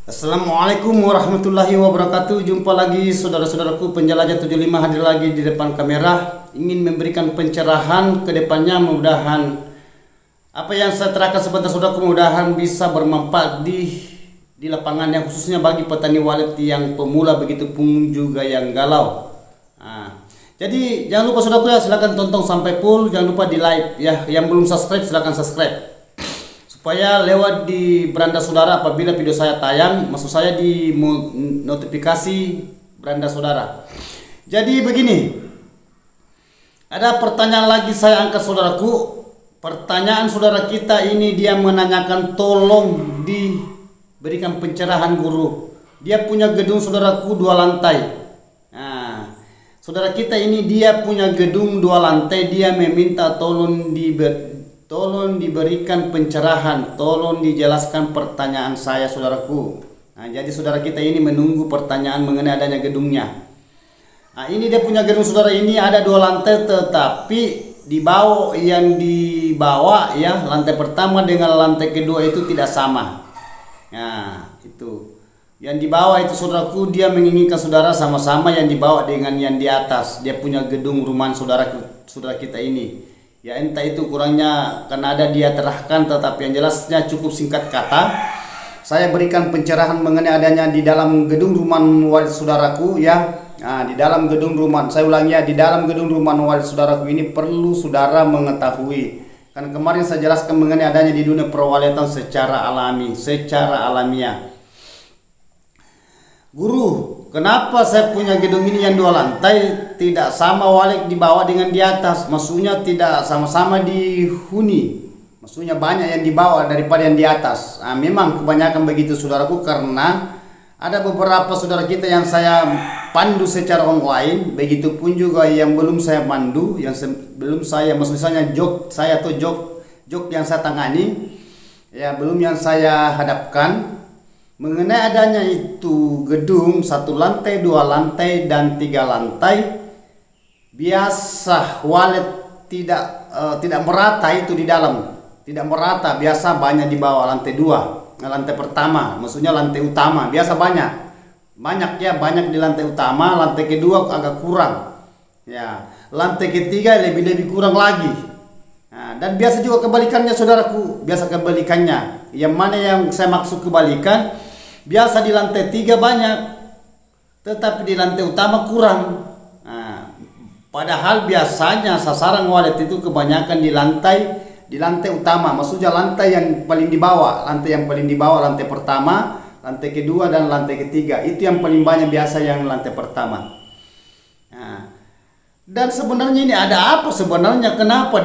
Assalamualaikum warahmatullahi wabarakatuh. Jumpa lagi saudara-saudaraku penjelajah 75 hadir lagi di depan kamera, ingin memberikan pencerahan ke depannya. Mudah-mudahan apa yang saya terangkan sebentar saudaraku mudah-mudahan bisa bermanfaat di lapangan, yang khususnya bagi petani walet yang pemula begitu pun juga yang galau. Jadi jangan lupa saudaraku ya, silahkan tonton sampai full, jangan lupa di like ya. Yang belum subscribe silahkan subscribe supaya lewat di beranda saudara apabila video saya tayang, maksud saya di notifikasi beranda saudara. Jadi begini, ada pertanyaan lagi saya angkat saudaraku. Pertanyaan saudara kita ini, dia menanyakan tolong diberikan pencerahan guru. Dia punya gedung saudaraku 2 lantai. Saudara kita ini dia punya gedung 2 lantai, dia meminta tolong diberikan pencerahan, tolong dijelaskan pertanyaan saya saudaraku. Jadi saudara kita ini menunggu pertanyaan mengenai adanya gedungnya. Ini dia punya gedung saudara ini ada 2 lantai, tetapi yang dibawa ya, lantai pertama dengan lantai kedua itu tidak sama. Itu yang dibawa itu saudaraku, dia menginginkan saudara sama-sama yang dibawa dengan yang di atas. Dia punya gedung rumahan saudara kita ini. Ya entah itu kurangnya karena ada dia terahkan, tetapi yang jelasnya cukup singkat kata. Saya berikan pencerahan mengenai adanya di dalam gedung rumah walet saudaraku ya. Di dalam gedung rumah, saya ulangi ya, di dalam gedung rumah walet saudaraku ini perlu saudara mengetahui. Kan kemarin saya jelaskan mengenai adanya di dunia perwaletan secara alami, secara alamiah. Guru, kenapa saya punya gedung ini yang 2 lantai tidak sama walet di bawah dengan di atas? Maksudnya tidak sama-sama dihuni. Maksudnya banyak yang di bawah daripada yang di atas. Memang kebanyakan begitu saudaraku, karena ada beberapa saudara kita yang saya pandu secara online, begitu pun juga yang belum saya pandu, yang belum saya, maksudnya jok saya atau jok yang saya tangani, ya belum yang saya hadapkan. Mengenai adanya itu gedung 1 lantai, 2 lantai, dan 3 lantai, biasa walet tidak merata itu di dalam, tidak merata. Biasa banyak di bawah lantai 2, lantai pertama, maksudnya lantai utama biasa banyak di lantai utama, lantai kedua agak kurang, ya lantai ketiga lebih kurang lagi. Dan biasa juga kebalikannya saudaraku, biasa kebalikannya. Yang mana yang saya maksud kebalikan? Biasa di lantai 3 banyak, tetapi di lantai utama kurang. Padahal biasanya sasaran walet itu kebanyakan di lantai utama, maksudnya lantai yang paling di bawah, lantai pertama, lantai kedua, dan lantai ketiga. Itu yang paling banyak biasa yang lantai pertama. Dan sebenarnya ini ada apa sebenarnya? Kenapa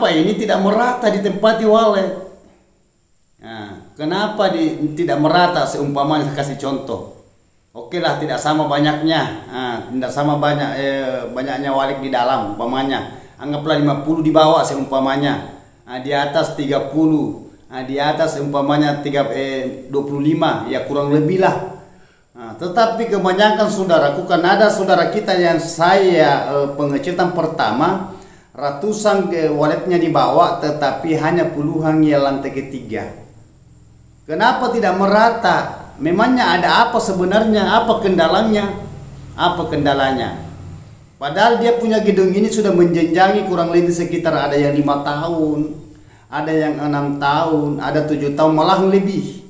ini tidak merata ditempati walet? Kenapa tidak merata? Seumpamanya saya kasih contoh. Oke lah, tidak sama banyaknya, tidak sama banyaknya walet di dalam. Umpamanya anggaplah 50 di bawah seumpamanya, di atas 30, di atas seumpamanya 25, ya kurang lebih lah. Tetapi kebanyakan saudaraku, kan ada saudara kita yang saya pengecetan pertama ratusan waletnya dibawa, tetapi hanya puluhan yang lantai ketiga. Kenapa tidak merata? Memangnya ada apa sebenarnya? Apa kendalanya? Padahal dia punya gedung ini sudah menjenjangi kurang lebih sekitar ada yang 5 tahun, ada yang 6 tahun, ada 7 tahun, malah lebih.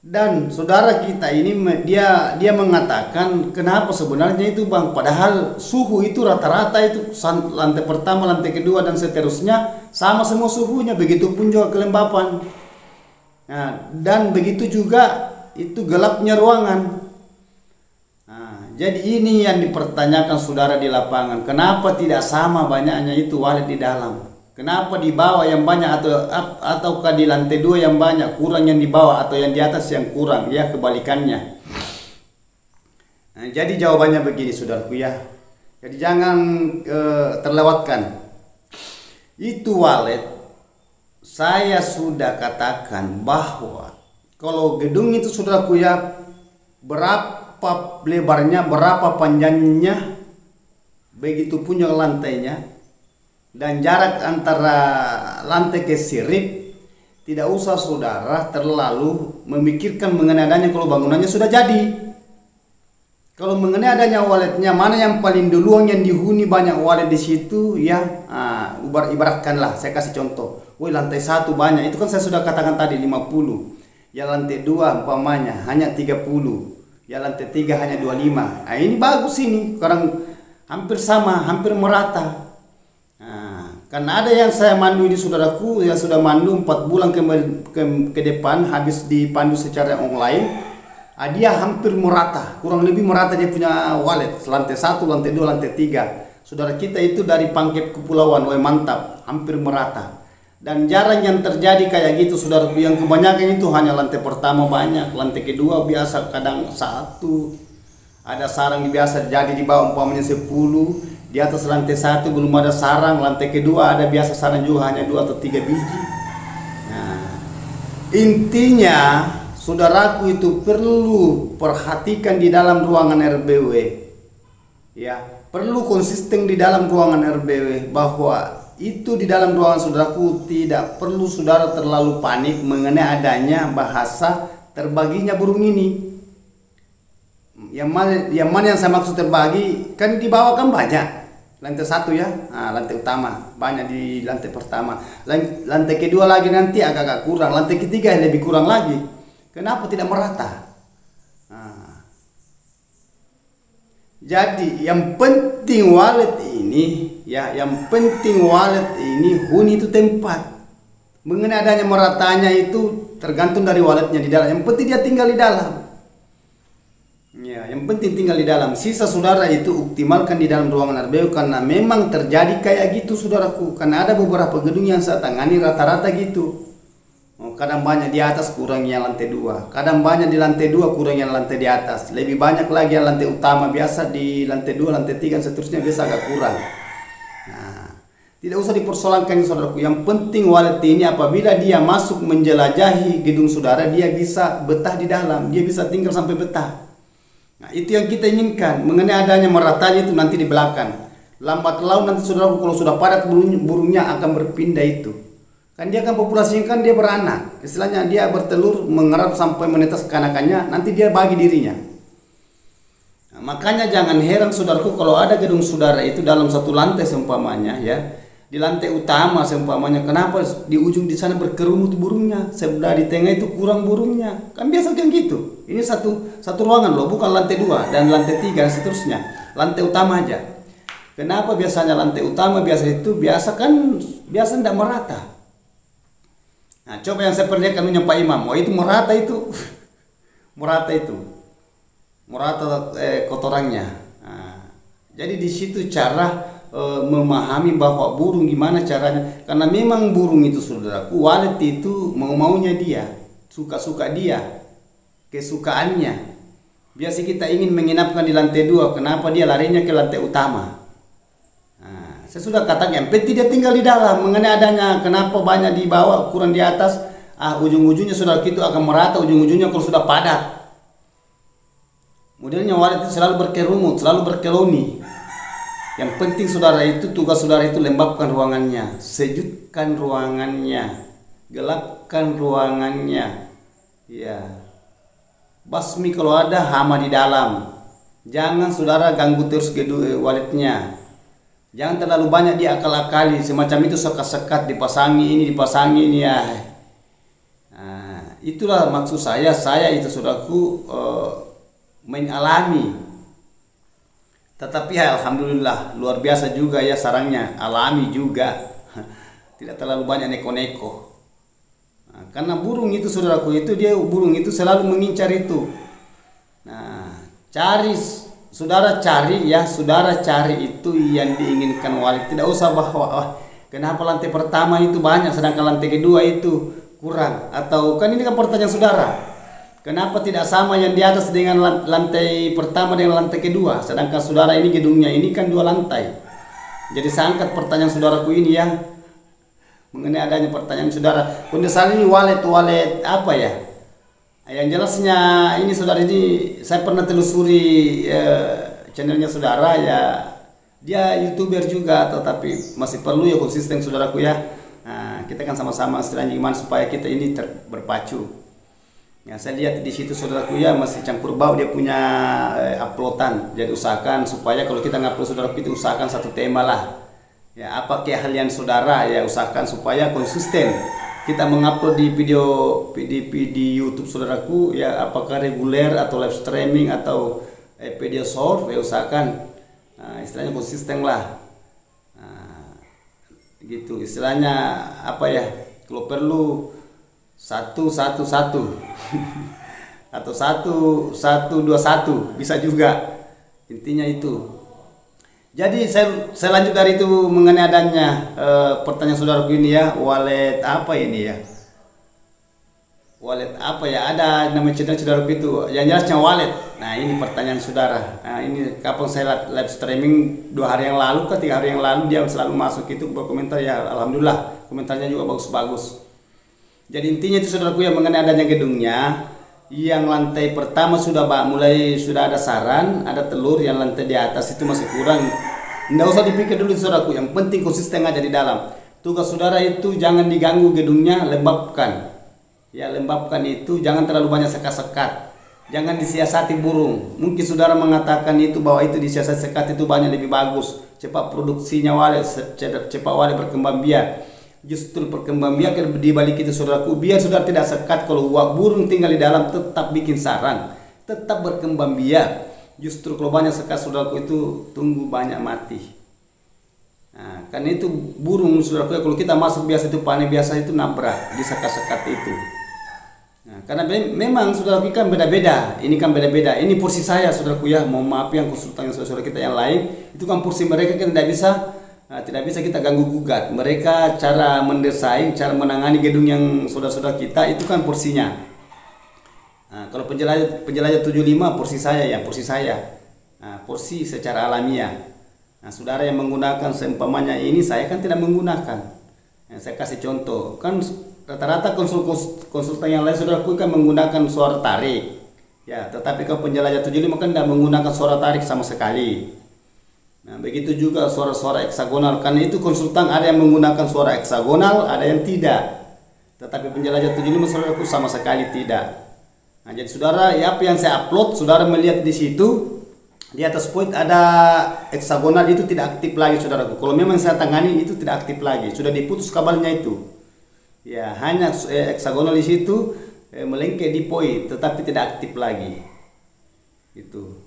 Dan saudara kita ini dia mengatakan, kenapa sebenarnya itu bang? Padahal suhu itu rata-rata itu lantai pertama, lantai kedua, dan seterusnya sama semua suhunya. Begitupun juga kelembapan. Dan begitu juga itu gelapnya ruangan. Jadi ini yang dipertanyakan saudara di lapangan. Kenapa tidak sama banyaknya itu walet di dalam? Kenapa di bawah yang banyak ataukah di lantai 2 yang banyak, kurang yang di bawah, atau yang di atas yang kurang? Ya kebalikannya. Jadi jawabannya begini saudaraku ya. Jadi jangan terlewatkan. Itu walet saya sudah katakan bahwa kalau gedung itu saudaraku ya, berapa lebarnya, berapa panjangnya, begitu punya lantainya, dan jarak antara lantai ke sirip tidak usah saudara terlalu memikirkan mengenai adanya kalau bangunannya sudah jadi. Kalau mengenai adanya waletnya, mana yang paling duluan yang dihuni banyak walet di situ ya, ibaratkanlah saya kasih contoh. Woi, lantai 1 banyak, itu kan saya sudah katakan tadi 50. Ya lantai 2 umpamanya hanya 30. Ya lantai 3 hanya 25. Nah, ini bagus ini, sekarang hampir sama, hampir merata. Nah, karena ada yang saya mandu ini saudaraku, yang sudah mandu 4 bulan ke depan, habis dipandu secara online. Dia hampir merata, kurang lebih merata dia punya walet, lantai 1, lantai 2, lantai 3. Saudara kita itu dari Pangkep Kepulauan, woi mantap, hampir merata. Dan jarang yang terjadi kayak gitu saudara, yang kebanyakan itu hanya lantai pertama banyak, lantai kedua biasa kadang 1. Ada sarang biasa jadi di bawah umpamanya 10, di atas lantai 1 belum ada sarang, lantai kedua ada biasa sarang juga hanya 2 atau 3 biji. Nah, intinya saudaraku itu perlu perhatikan di dalam ruangan RBW, ya perlu konsisten di dalam ruangan RBW, bahwa itu di dalam ruangan saudaraku tidak perlu saudara terlalu panik mengenai adanya bahasa terbaginya burung ini. Yang mana yang saya maksud terbagi, kan di bawah kan banyak, lantai 1 ya, lantai utama banyak di lantai pertama, lantai kedua lagi nanti agak-agak kurang, lantai ketiga lebih kurang lagi. Kenapa tidak merata? Nah, jadi yang penting walet ini, ya, yang penting walet ini huni itu tempat. Mengenai adanya meratanya itu tergantung dari waletnya di dalam. Yang penting dia tinggal di dalam. Ya, yang penting tinggal di dalam. Sisa saudara itu optimalkan di dalam ruangan RBW, karena memang terjadi kayak gitu saudaraku. Karena ada beberapa gedung yang saya tangani rata-rata gitu. Kadang banyak di atas kurang yang lantai 2, kadang banyak di lantai 2 kurang yang lantai di atas, lebih banyak lagi yang lantai utama, biasa di lantai 2, lantai 3 dan seterusnya biasa agak kurang. Nah, tidak usah dipersoalkan saudaraku, yang penting walet ini apabila dia masuk menjelajahi gedung saudara, dia bisa betah di dalam, dia bisa tinggal sampai betah. Nah, itu yang kita inginkan. Mengenai adanya meratanya itu nanti di belakang, lambat laun nanti saudaraku kalau sudah padat burungnya akan berpindah itu. Kan dia kan populasinya kan dia beranak, istilahnya dia bertelur mengerap sampai menetas keanakannya, nanti dia bagi dirinya. Nah, makanya jangan heran saudaraku kalau ada gedung saudara itu dalam satu lantai seumpamanya ya, di lantai utama seumpamanya, kenapa di ujung di sana berkerumut burungnya, sebelah di tengah itu kurang burungnya, kan biasa kan gitu. Ini satu ruangan loh, bukan lantai 2 dan lantai 3 dan seterusnya, lantai utama aja. Kenapa biasanya lantai utama biasa tidak merata? Nah, coba yang saya perlihatkan Pak Imam, itu merata itu, merata kotorannya. Nah, jadi di situ cara memahami bahwa burung gimana caranya, karena memang burung itu saudaraku, walet itu mau-maunya dia, suka-suka dia, kesukaannya. Biasa kita ingin menginapkan di lantai 2, kenapa dia larinya ke lantai utama? Saya sudah katakan yang penting dia tinggal di dalam. Mengenai adanya kenapa banyak di bawah kurang di atas, ujung-ujungnya saudara itu akan merata, ujung-ujungnya kalau sudah padat. Modelnya walet itu selalu berkerumut, selalu berkeloni. Yang penting saudara itu, tugas saudara itu lembabkan ruangannya, sejukkan ruangannya, gelapkan ruangannya, ya. Basmi kalau ada hama di dalam. Jangan saudara ganggu terus waletnya. Jangan terlalu banyak dia akal-akali semacam itu, sekat-sekat dipasangi ini ya. Nah, itulah maksud saya itu saudaraku mengalami. Tetapi ya, alhamdulillah luar biasa juga ya sarangnya, alami juga. Tidak terlalu banyak neko-neko. Nah, karena burung itu saudaraku burung itu selalu mengincar itu. Nah, saudara cari itu yang diinginkan walet. Tidak usah bahwa kenapa lantai pertama itu banyak sedangkan lantai kedua itu kurang, atau kan ini kan pertanyaan saudara, kenapa tidak sama yang di atas dengan lantai pertama dengan lantai kedua, sedangkan saudara ini gedungnya ini kan 2 lantai. Jadi saya angkat pertanyaan saudaraku ini ya, mengenai adanya pertanyaan saudara, kondisi ini walet apa ya? Yang jelasnya ini saudara, ini saya pernah telusuri channelnya saudara ya, dia YouTuber juga, tetapi masih perlu ya konsisten saudaraku ya. Nah, kita kan sama-sama istilahnya gimana supaya kita ini berpacu. Ya, saya lihat di situ saudaraku ya masih campur bau dia punya uploadan. Jadi usahakan supaya kalau kita ngupload saudaraku itu usahakan satu tema lah. Ya, apa keahlian saudara ya usahakan supaya konsisten. Kita mengupload di di YouTube saudaraku ya apakah reguler atau live streaming atau video short ya usahakan istilahnya konsisten lah. Gitu istilahnya apa ya kalau perlu satu atau 1-1-2-1 bisa juga intinya itu. Jadi saya lanjut dari itu mengenai adanya pertanyaan saudaraku ini ya wallet apa ini ya ada nama saudaraku itu yang jelasnya wallet. Nah ini pertanyaan saudara. Nah ini kapan saya live streaming 2 hari yang lalu 3 hari yang lalu dia selalu masuk itu berkomentar ya alhamdulillah komentarnya juga bagus-bagus. Jadi intinya itu saudaraku yang mengenai adanya gedungnya yang lantai pertama sudah ada saran, ada telur, yang lantai di atas itu masih kurang. Nggak usah dipikir dulu saudaraku, yang penting konsisten aja di dalam. Tugas saudara itu jangan diganggu gedungnya, lembabkan. Ya lembabkan itu jangan terlalu banyak sekat-sekat. Jangan disiasati burung. Mungkin saudara mengatakan itu bahwa itu disiasati sekat itu banyak lebih bagus. Cepat produksinya cepat walet berkembang biak. Justru perkembang biak di balik itu saudaraku biar saudara tidak sekat. Kalau burung tinggal di dalam tetap bikin sarang, tetap berkembang biak. Justru kalau banyak sekat saudaraku itu tunggu banyak mati. Nah, karena itu burung saudaraku kalau kita masuk biasa itu panen biasa itu nabrak di sekat-sekat itu. Nah, karena memang saudaraku kan beda-beda. Ini kan beda-beda. Ini porsi saya saudaraku ya. Mohon maaf yang konsultan saudara kita yang lain itu kan porsi mereka kan tidak bisa kita ganggu gugat. Mereka cara mendesain, cara menangani gedung yang saudara-saudara kita itu kan porsinya. Nah, kalau penjelajah 75 porsi saya ya, porsi saya. Nah, porsi secara alamiah. Nah, saudara yang menggunakan seumpamanya ini saya kan tidak menggunakan. Nah, saya kasih contoh. Kan rata-rata konsultan yang lain saudaraku kan menggunakan suara tarik. Ya, tetapi kalau penjelajah 75 kan tidak menggunakan suara tarik sama sekali. Nah, begitu juga suara-suara heksagonal. Karena itu konsultan ada yang menggunakan suara heksagonal, ada yang tidak. Tetapi penjelajah 75 saudaraku sama sekali tidak. Nah, jadi saudara, ya apa yang saya upload, saudara melihat di situ di atas point ada heksagonal itu tidak aktif lagi saudaraku. Kalau memang saya tangani itu tidak aktif lagi, sudah diputus kabelnya itu. Ya, hanya heksagonal di situ melengket di point, tetapi tidak aktif lagi. Itu.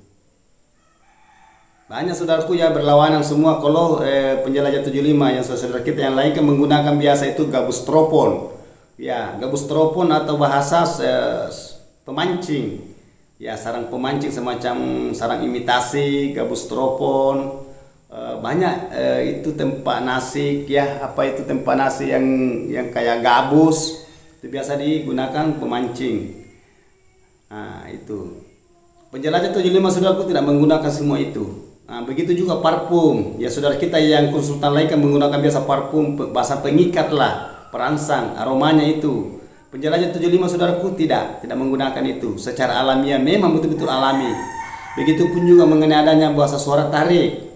Banyak saudaraku ya berlawanan semua kalau penjelajah 75 yang saudara kita yang lain kan menggunakan biasa itu gabus stropon. Ya, gabus stropon atau bahasa pemancing. Ya, sarang pemancing semacam sarang imitasi, gabus stropon. Banyak itu tempat nasi ya, apa itu tempat nasi yang kayak gabus. Itu biasa digunakan pemancing. Nah, itu. Penjelajah 75 saudaraku tidak menggunakan semua itu. Nah, begitu juga parfum. Ya saudara kita yang konsultan lain kan menggunakan biasa parfum, bahasa pengikat lah, perangsang, aromanya itu. Penjelajah 75 saudaraku tidak menggunakan itu. Secara alamiah memang betul-betul alami. Begitupun juga mengenai adanya bahasa suara tarik.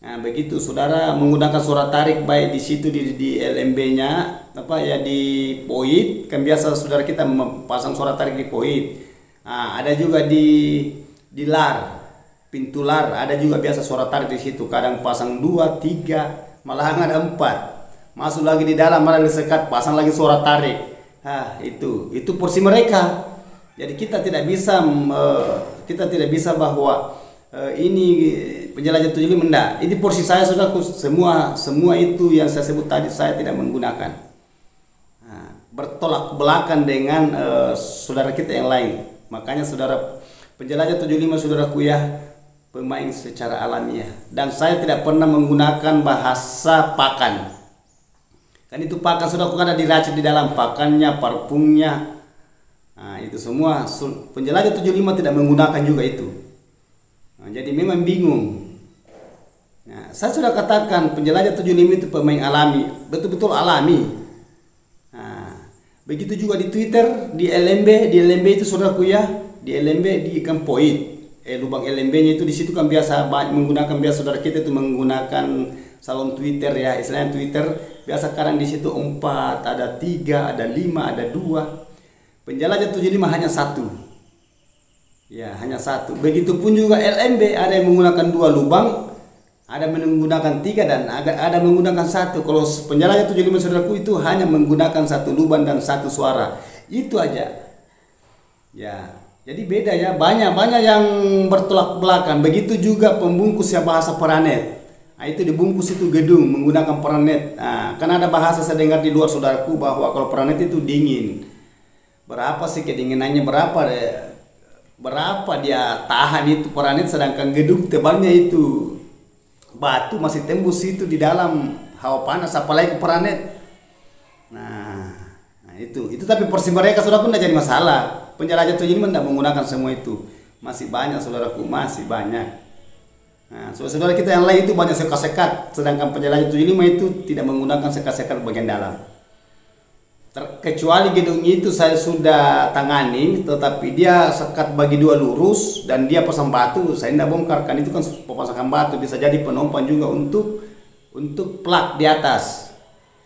Nah, begitu saudara menggunakan suara tarik baik di situ di LMB-nya apa ya di poit, kan biasa saudara kita memasang suara tarik di poit. Nah, ada juga di lar. Pintu lar ada juga biasa suara tarik di situ. Kadang pasang 2, 3, malahan ada 4. Masuk lagi di dalam malah disekat, pasang lagi suara tarik. Itu porsi mereka. Jadi kita tidak bisa bahwa ini penjelajah 75 enggak. Ini porsi saya saudaraku, semua itu yang saya sebut tadi saya tidak menggunakan. Bertolak belakang dengan saudara kita yang lain. Makanya saudara penjelajah 75 saudaraku ya pemain secara alamiah, dan saya tidak pernah menggunakan bahasa pakan. Kan itu pakan saudaraku ada diracik di dalam pakannya, parfumnya. Nah, itu semua penjelajah 75 tidak menggunakan juga itu. Nah, jadi memang bingung. Nah, saya sudah katakan penjelajah 75 itu pemain alami, betul-betul alami. Nah, begitu juga di Twitter, di LMB itu saudaraku ya, di LMB di Kampoid. Lubang LMB-nya itu di situ kan biasa menggunakan biasa saudara kita itu menggunakan salon Twitter ya, istilahnya Twitter Biasa kadang di situ 4, ada 3, ada 5, ada 2. Penjelajah 75 hanya 1. Ya, hanya 1. Begitupun juga LMB, ada yang menggunakan 2 lubang, ada menggunakan 3, dan ada menggunakan 1. Kalau penjelajah 75 saudaraku itu hanya menggunakan 1 lubang dan 1 suara. Itu aja. Ya, jadi beda ya. Banyak yang bertolak belakang. Begitu juga pembungkus ya bahasa Paranet. Nah, itu dibungkus itu gedung menggunakan Paranet. Nah, kan ada bahasa saya dengar di luar saudaraku bahwa kalau Paranet itu dingin. Berapa sih kedinginannya, berapa dia tahan itu Paranet, sedangkan gedung tebalnya itu batu masih tembus itu di dalam hawa panas, apalagi Paranet. Nah itu tapi porsi mereka saudaraku tidak jadi masalah. Penjelajah 75 tidak menggunakan semua itu. Masih banyak saudaraku, masih banyak. Nah, saudara kita yang lain itu banyak sekat-sekat, sedangkan penjelajah 75 itu tidak menggunakan sekat-sekat bagian dalam. Kecuali gedung itu saya sudah tangani, tetapi dia sekat bagi 2 lurus dan dia pasang batu, saya tidak bongkar, kan itu kan pemasangan batu, bisa jadi penopang juga untuk plak di atas.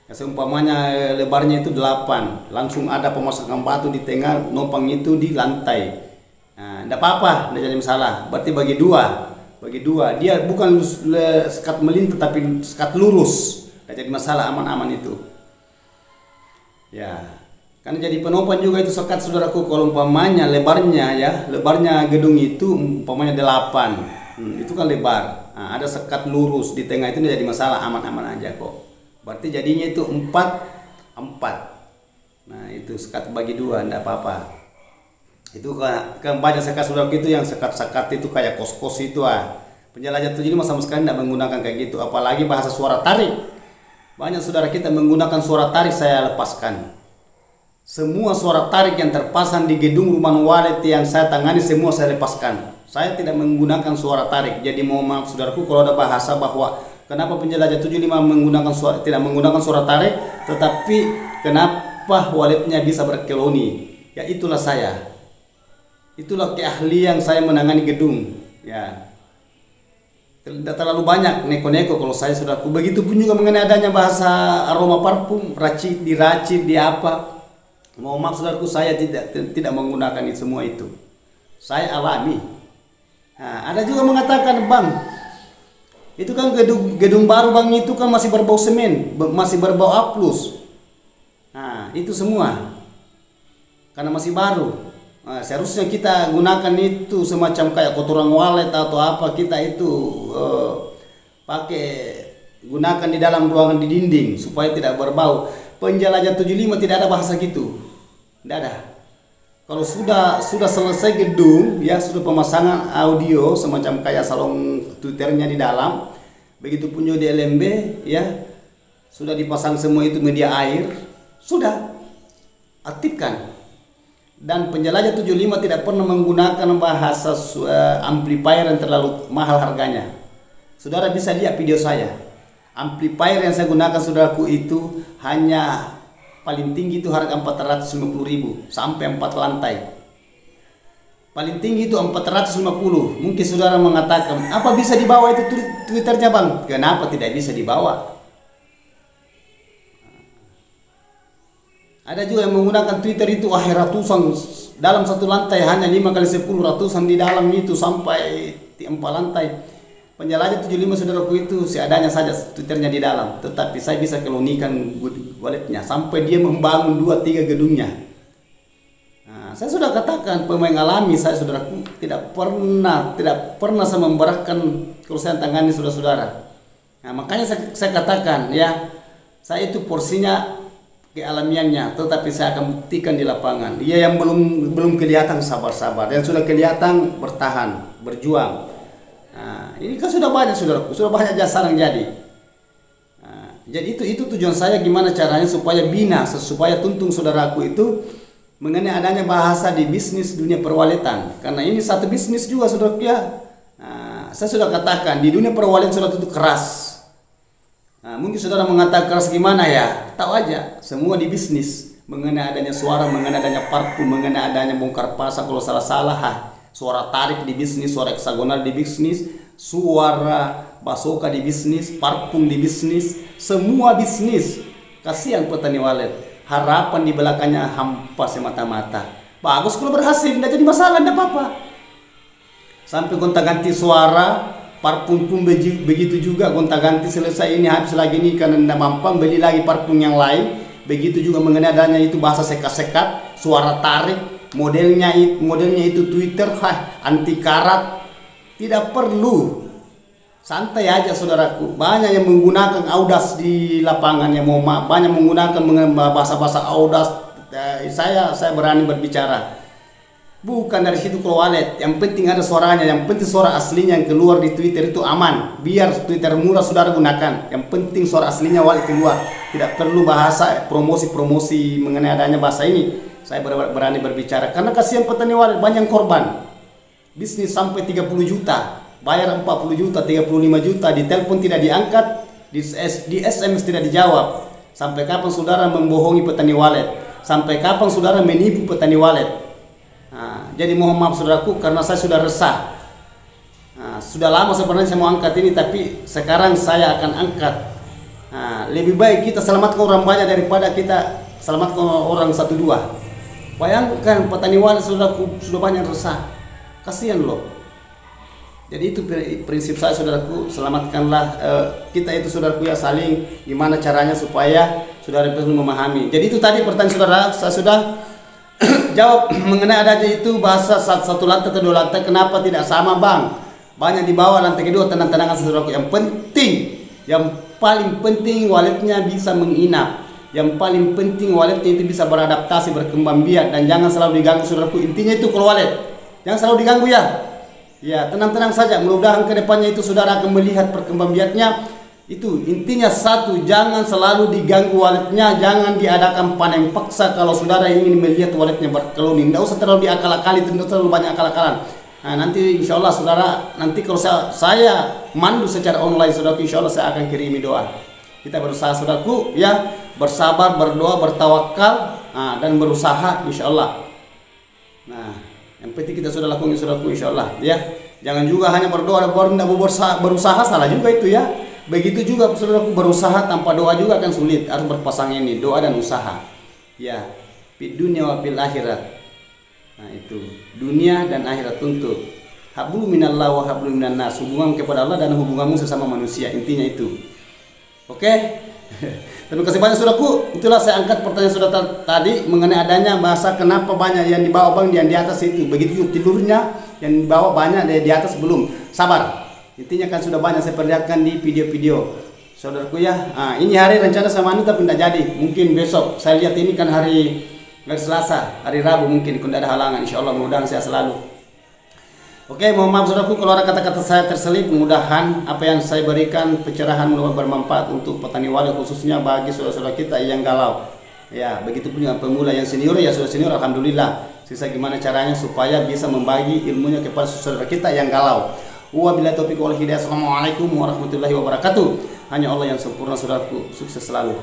Ya, seumpamanya lebarnya itu 8, langsung ada pemasangan batu di tengah, nopang itu di lantai. Nah, tidak apa-apa, tidak jadi masalah. Berarti bagi dua, dia bukan sekat melintas tapi sekat lurus, tidak jadi masalah, aman-aman itu. Ya, kan jadi penopang juga itu sekat saudaraku. Kalau umpamanya lebarnya gedung itu umpamanya 8, itu kan lebar. Nah, ada sekat lurus di tengah itu tidak jadi masalah, aman-aman aja kok. Berarti jadinya itu 4. Nah, itu sekat bagi 2, tidak apa-apa. Itu kan banyak sekat saudara itu yang sekat-sekat itu kayak kos-kos itu Penjelajah 75 sama sekali tidak menggunakan kayak gitu, apalagi bahasa suara tarik. Banyak saudara kita menggunakan suara tarik, saya lepaskan. Semua suara tarik yang terpasang di gedung rumah walet yang saya tangani semua saya lepaskan. Saya tidak menggunakan suara tarik. Jadi mohon maaf saudaraku kalau ada bahasa bahwa kenapa penjelajah 75 tidak menggunakan suara tarik, tetapi kenapa waletnya bisa berkeloni? Ya itulah saya. Itulah keahlian saya menangani gedung. Ya, tidak terlalu banyak neko-neko kalau saya saudaraku. Begitupun juga mengenai adanya bahasa aroma parfum, diracik di apa. Mohon maaf saudaraku, saya tidak menggunakan itu semua itu. Saya alami. Nah, ada juga mengatakan, bang, itu kan gedung baru bang, itu kan masih berbau semen, masih berbau aplus. Nah, itu semua karena masih baru. Nah, seharusnya kita gunakan itu semacam kayak kotoran walet atau apa, kita itu gunakan di dalam ruangan di dinding supaya tidak berbau. Penjelajah 75 tidak ada bahasa gitu, tidak ada. Kalau sudah selesai gedung, ya sudah pemasangan audio semacam kayak salon Twitternya di dalam, begitupun juga di LMB, ya sudah dipasang semua itu media air, sudah aktifkan. Dan penjelajah 75 tidak pernah menggunakan bahasa amplifier yang terlalu mahal harganya. Saudara bisa lihat video saya. Amplifier yang saya gunakan saudaraku itu hanya paling tinggi itu harga 450.000 sampai 4 lantai. Paling tinggi itu 450. Mungkin saudara mengatakan, apa bisa dibawa itu Twitternya bang? Kenapa tidak bisa dibawa? Ada juga yang menggunakan Twitter itu ratusan dalam satu lantai, hanya 5x10 ratusan di dalam itu sampai 4 lantai. Penjelajah 75 saudaraku itu seadanya saja Twitternya di dalam, tetapi saya bisa kelonikan waletnya sampai dia membangun 2-3 gedungnya. Nah, saya sudah katakan pemain alami saya saudaraku, tidak pernah saya memberatkan kalau saya tangani saudara-saudara. Nah, makanya saya katakan ya, saya itu porsinya kealamiannya, tetapi saya akan buktikan di lapangan. Dia yang belum kelihatan sabar-sabar, yang sudah kelihatan bertahan, berjuang. Nah, ini kan sudah banyak saudaraku, sudah banyak jasa yang jadi. Nah, jadi itu tujuan saya, gimana caranya supaya bina, supaya tuntung saudaraku itu mengenai adanya bahasa di bisnis dunia perwaletan. Karena ini satu bisnis juga saudaraku ya. Nah, saya sudah katakan di dunia perwaletan saudara itu keras. Nah, mungkin saudara mengatakan keras gimana ya? Tahu aja, semua di bisnis. Mengenai adanya suara, mengenai adanya parfum, mengenai adanya bongkar pasang kalau salah-salah. Suara tarik di bisnis, suara heksagonal di bisnis, suara basoka di bisnis, parfum di bisnis, semua bisnis. Kasihan petani walet, harapan di belakangnya hampa semata-mata. Bagus kalau berhasil, tidak jadi masalah, tidak apa-apa. Sampai gonta-ganti suara, parfum pun begitu juga gonta-ganti, selesai ini habis lagi ini karena tidak mampu beli lagi parfum yang lain. Begitu juga mengenai adanya itu bahasa sekat-sekat, suara tarik, modelnya itu Twitter, anti karat. Tidak perlu, santai aja saudaraku. Banyak yang menggunakan audas di lapangan, yang banyak menggunakan bahasa-bahasa audas. Saya berani berbicara. Bukan dari situ kalau walet, yang penting ada suaranya, yang penting suara aslinya yang keluar di Twitter itu aman. Biar Twitter murah saudara gunakan, yang penting suara aslinya walet keluar. Tidak perlu bahasa promosi mengenai adanya bahasa ini. Saya berani berbicara karena kasihan petani walet, banyak korban. Bisnis sampai 30 juta, bayar 40 juta, 35 juta, di telepon tidak diangkat, di SMS tidak dijawab. Sampai kapan saudara membohongi petani walet? Sampai kapan saudara menipu petani walet? Jadi mohon maaf saudaraku karena saya sudah resah. Sudah lama sebenarnya saya mau angkat ini, tapi sekarang saya akan angkat. Lebih baik kita selamatkan orang banyak daripada kita selamatkan orang 1-2. Bayangkan petani walet saudaraku sudah banyak resah. Kasihan loh. Jadi itu prinsip saya saudaraku, selamatkanlah kita itu saudaraku ya, saling gimana caranya supaya saudara perlu memahami. Jadi itu tadi pertanyaan saudara, saya sudah jawab mengenai adanya itu bahasa satu lantai atau 2 lantai, kenapa tidak sama bang? Banyak di bawah lantai kedua, tenang-tenangan saudaraku. Yang paling penting waletnya bisa menginap. Yang paling penting waletnya itu bisa beradaptasi, berkembang biak, dan jangan selalu diganggu saudaraku. Intinya itu kalau walet, jangan selalu diganggu ya. Ya tenang-tenang saja. Mudah-mudahan kedepannya itu saudara akan melihat perkembang biaknya. Itu intinya satu, jangan selalu diganggu waletnya, jangan diadakan panen paksa kalau saudara ingin melihat waletnya berkeloni. Tidak usah terlalu diakal-akali, tidak terlalu banyak akal-akalan. Nanti insya Allah saudara, nanti kalau saya mandu secara online saudaraku, insya Allah saya akan kirimi doa. Kita berusaha saudaraku ya, bersabar, berdoa, bertawakal, dan berusaha insya Allah. Yang penting kita sudah lakukan saudaraku insya Allah ya. Jangan juga hanya berdoa baru tidak berusaha, salah juga itu ya. Begitu juga saudaraku, berusaha tanpa doa juga akan sulit. Harus berpasang ini, doa dan usaha. Ya, di dunia wa fil akhirat. Itu dunia dan akhirat tuntut. Hablu minallah wa hablu minan nas. Hubungan kepada Allah dan hubunganmu sesama manusia. Intinya itu. Oke? Terima kasih banyak saudaraku. Itulah saya angkat pertanyaan saudara tadi mengenai adanya bahasa kenapa banyak yang di bawah bang, yang di atas itu. Begitu juga tidurnya, yang di bawah banyak, di atas belum. Sabar. Intinya kan sudah banyak saya perlihatkan di video-video saudaraku ya. Ini hari rencana sama ini tapi tidak jadi. Mungkin besok. Saya lihat ini kan hari Selasa, hari Rabu mungkin kalau tidak ada halangan. Insya Allah mudah-mudahan saya selalu. Oke, mohon maaf saudaraku kalau ada kata-kata saya terselip. Mudah-mudahan apa yang saya berikan pencerahan mudah-mudahan bermanfaat untuk petani walet, khususnya bagi saudara-saudara kita yang galau. Ya, begitu pun yang pemula, yang senior ya sudah senior, alhamdulillah. Sisa gimana caranya supaya bisa membagi ilmunya kepada saudara kita yang galau. Wabillahi taufiq wal hidayah. Assalamualaikum warahmatullahi wabarakatuh. Hanya Allah yang sempurna saudaraku. Sukses selalu.